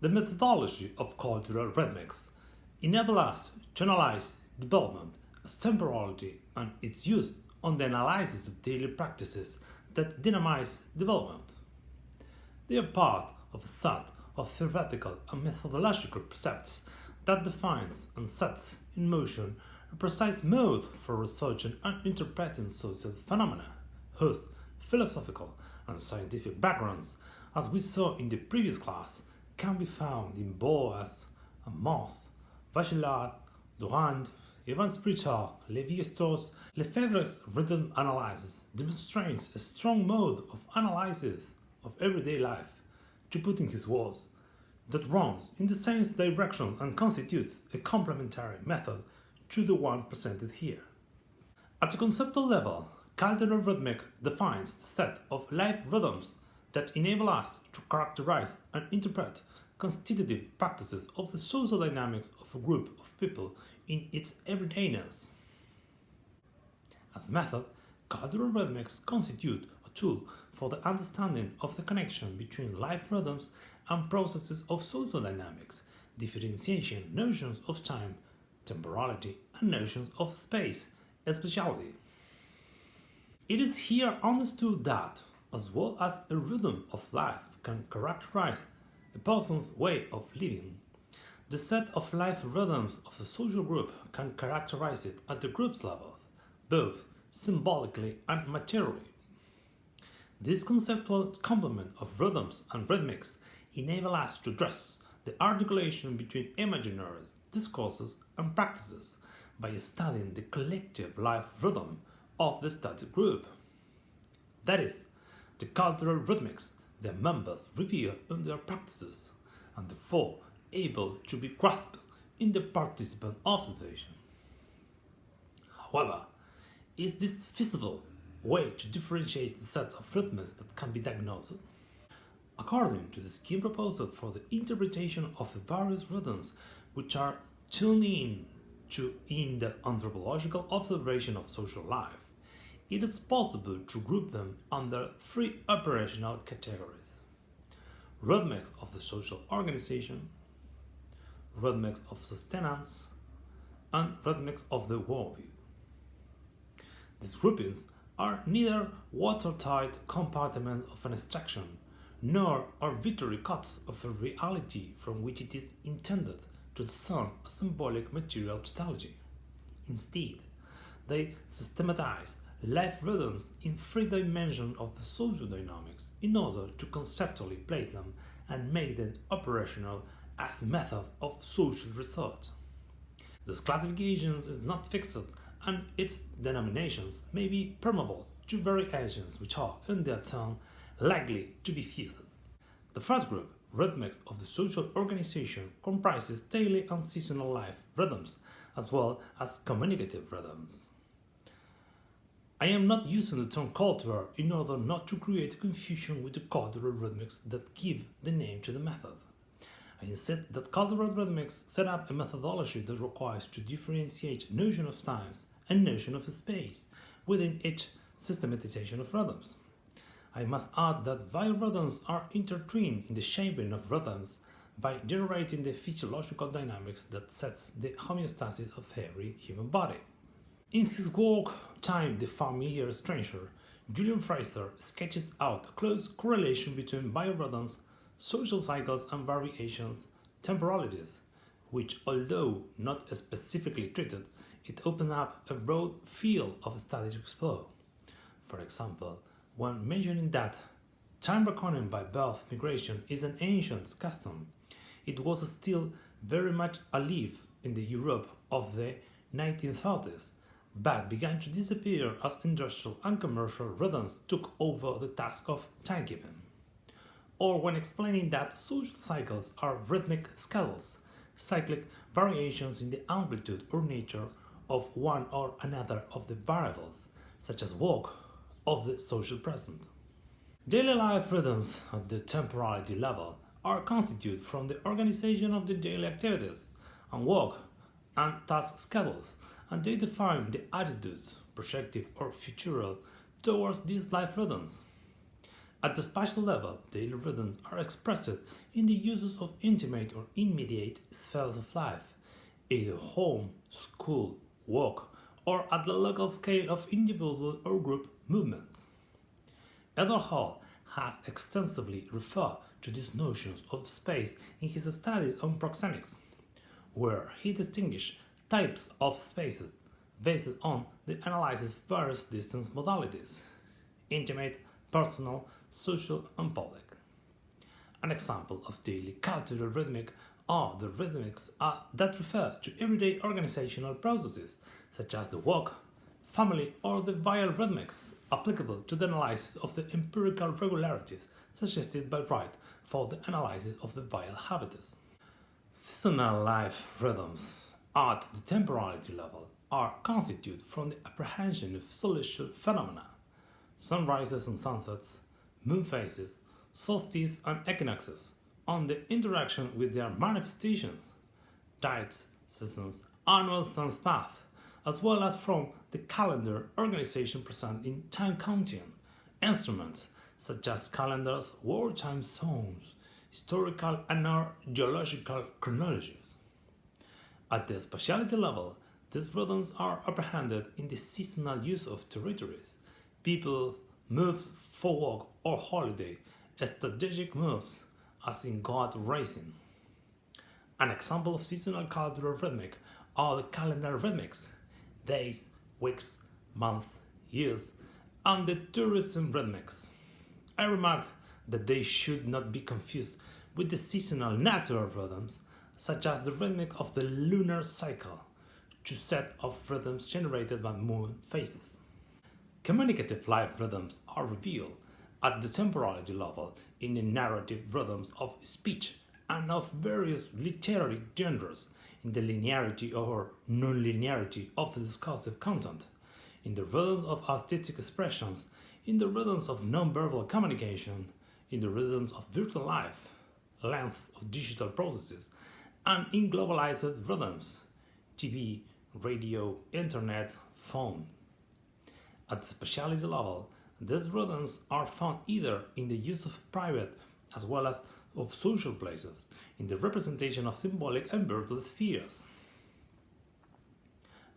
The methodology of cultural rhythmics enables us to analyze development as temporality and its use on the analysis of daily practices that dynamize development. They are part of a set of theoretical and methodological precepts that defines and sets in motion a precise mode for researching and interpreting social phenomena whose philosophical and scientific backgrounds, as we saw in the previous class, can be found in Boas, Amos, Bachelard, Durand, Ivan Sprichard, Lévi-Strauss. Lefebvre's rhythm analysis demonstrates a strong mode of analysis of everyday life, to put in his words, that runs in the same direction and constitutes a complementary method to the one presented here. At a conceptual level, cultural rhythmic defines the set of life rhythms that enable us to characterize and interpret constitutive practices of the social dynamics of a group of people in its everydayness. As a method, cultural rhythmics constitute a tool for the understanding of the connection between life rhythms and processes of social dynamics, differentiation notions of time, temporality, and notions of space and spatiality. It is here understood that, as well as a rhythm of life can characterize a person's way of living, the set of life rhythms of the social group can characterize it at the group's level, both symbolically and materially. This conceptual complement of rhythms and rhythmics enable us to address the articulation between imaginaries, discourses, and practices by studying the collective life rhythm of the studied group. That is, the cultural rhythmics their members revere in their practices, and therefore able to be grasped in the participant observation. However, is this feasible way to differentiate the sets of rhythms that can be diagnosed? According to the scheme proposed for the interpretation of the various rhythms which are tuned in the anthropological observation of social life, it is possible to group them under three operational categories: rhythmics of the social organization, rhythmics of sustenance, and rhythmics of the worldview. These groupings are neither watertight compartments of an abstraction nor arbitrary cuts of a reality from which it is intended to discern a symbolic material totality. Instead, they systematize life rhythms in three dimensions of the social dynamics in order to conceptually place them and make them operational as a method of social research. This classification is not fixed, and its denominations may be permeable to variations which are, in their turn, likely to be fused. The first group, rhythmics of the social organization, comprises daily and seasonal life rhythms, as well as communicative rhythms. I am not using the term culture in order not to create confusion with the cultural rhythmics that give the name to the method. I insist that cultural rhythmics set up a methodology that requires to differentiate notion of time and notion of space within each systematization of rhythms. I must add that biorhythms are intertwined in the shaping of rhythms by generating the physiological dynamics that sets the homeostasis of every human body. In his work Time the Familiar Stranger, Julian Fraser sketches out a close correlation between biorhythms, social cycles and variations, temporalities, which, although not specifically treated, it opens up a broad field of study to explore. For example, when mentioning that time reckoning by birth migration is an ancient custom, it was still very much alive in the Europe of the 1930s, but began to disappear as industrial and commercial rhythms took over the task of timekeeping. Or when explaining that social cycles are rhythmic schedules, cyclic variations in the amplitude or nature of one or another of the variables, such as work, of the social present. Daily life rhythms at the temporality level are constituted from the organization of the daily activities and work and task schedules, and they define the attitudes, projective or futural, towards these life rhythms. At the spatial level, daily rhythms are expressed in the uses of intimate or immediate spheres of life, either home, school, work, or at the local scale of individual or group movements. Edward Hall has extensively referred to these notions of space in his studies on proxemics, where he distinguished types of spaces based on the analysis of various distance modalities: intimate, personal, social, and public. An example of daily cultural rhythmic are the rhythmics that refer to everyday organizational processes, such as the work, family, or the vial rhythmics applicable to the analysis of the empirical regularities suggested by Wright for the analysis of the vial habitus. Seasonal life rhythms at the temporality level are constituted from the apprehension of celestial phenomena, sunrises and sunsets, moon phases, solstices and equinoxes, on the interaction with their manifestations, tides, seasons, annual sun path, as well as from the calendar organization present in time counting instruments such as calendars, world time zones, historical and geological chronologies. At the spatiality level, these rhythms are apprehended in the seasonal use of territories, people, moves for work or holiday, strategic moves, as in god racing. An example of seasonal cultural rhythmic are the calendar rhythmics, days, weeks, months, years, and the tourism rhythmics. I remark that they should not be confused with the seasonal natural rhythms, such as the rhythmic of the lunar cycle, two set of rhythms generated by moon phases. Communicative life rhythms are revealed at the temporality level in the narrative rhythms of speech and of various literary genres, in the linearity or non-linearity of the discursive content, in the rhythms of artistic expressions, in the rhythms of non-verbal communication, in the rhythms of virtual life, length of digital processes, and in globalized rhythms, TV, radio, internet, phone. At the spatiality level, these rhythms are found either in the use of private as well as of social places, in the representation of symbolic and virtual spheres.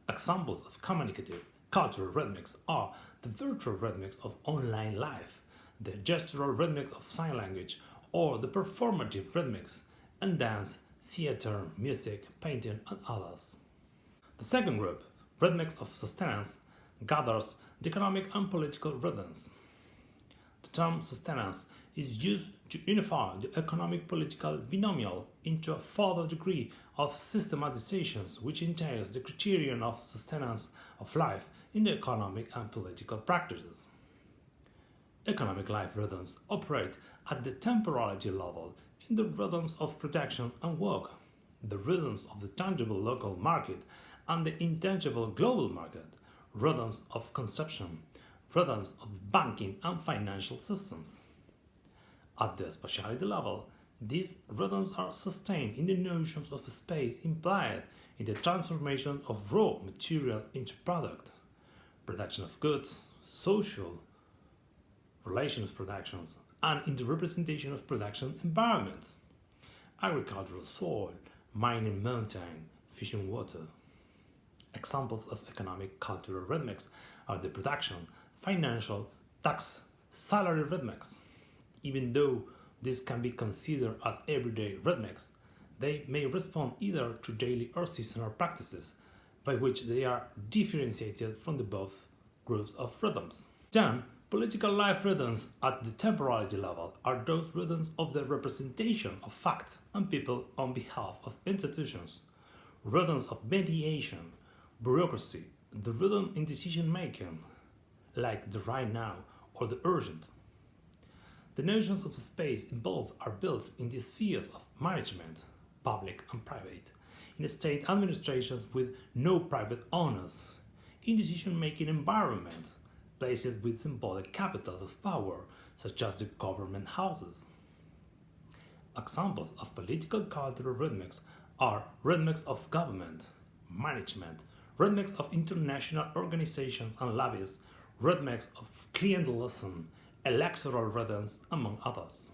Examples of communicative cultural rhythmics are the virtual rhythmics of online life, the gestural rhythmics of sign language, or the performative rhythmics in dance, theater, music, painting, and others. The second group, rhythmics of sustenance, gathers the economic and political rhythms. The term sustenance is used to unify the economic-political binomial into a further degree of systematizations, which entails the criterion of sustenance of life in the economic and political practices. Economic life rhythms operate at the temporality level in the rhythms of production and work, the rhythms of the tangible local market and the intangible global market, rhythms of consumption, rhythms of the banking and financial systems. At the spatiality level, these rhythms are sustained in the notions of space implied in the transformation of raw material into product, production of goods, social relations productions, and in the representation of production environments, agricultural soil, mining mountain, fishing water. Examples of economic cultural rhythmics are the production, financial, tax, salary rhythmics. Even though these can be considered as everyday rhythmics, they may respond either to daily or seasonal practices, by which they are differentiated from the both groups of rhythms. Then, political life rhythms at the temporality level are those rhythms of the representation of facts and people on behalf of institutions, rhythms of mediation, bureaucracy, the rhythm in decision making, like the right now or the urgent. The notions of space involved are built in the spheres of management, public and private, in state administrations with no private owners, in decision-making environments, places with symbolic capitals of power, such as the government houses. Examples of political cultural rhythmics are rhythmics of government, management, rhythmics of international organizations and lobbies, rhythmics of clientelism, electoral rhythms, among others.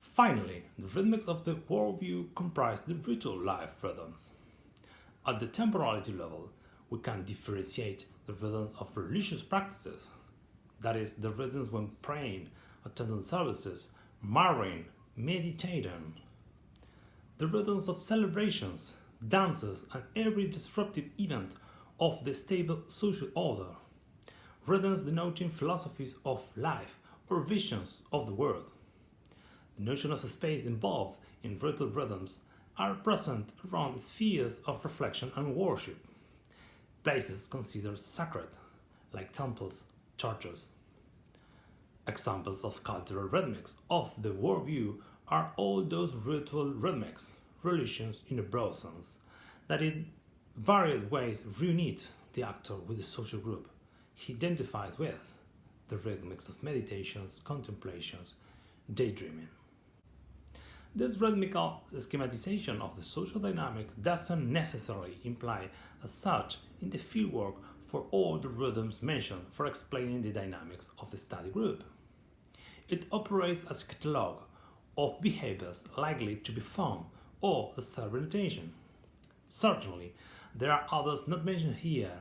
Finally, the rhythmics of the worldview comprise the ritual life rhythms. At the temporality level, we can differentiate the rhythms of religious practices, that is, the rhythms when praying, attending services, marrying, meditating, the rhythms of celebrations, dances, and every disruptive event of the stable social order, rhythms denoting philosophies of life or visions of the world. The notion of space involved in ritual rhythms are present around spheres of reflection and worship, places considered sacred, like temples, churches. Examples of cultural rhythmics of the worldview are all those ritual rhythmics, religions in a broad sense, that in various ways reunite the actor with the social group he identifies with, the rhythmics of meditations, contemplations, daydreaming. This rhythmical schematization of the social dynamic doesn't necessarily imply as such in the fieldwork for all the rhythms mentioned for explaining the dynamics of the study group. It operates as a catalogue of behaviors likely to be found or a self-orientation. Certainly, there are others not mentioned here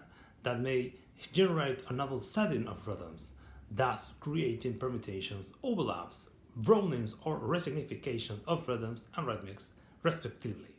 that may generate a novel setting of rhythms, thus creating permutations, overlaps, broadenings, or resignification of rhythms and rhythmics, respectively.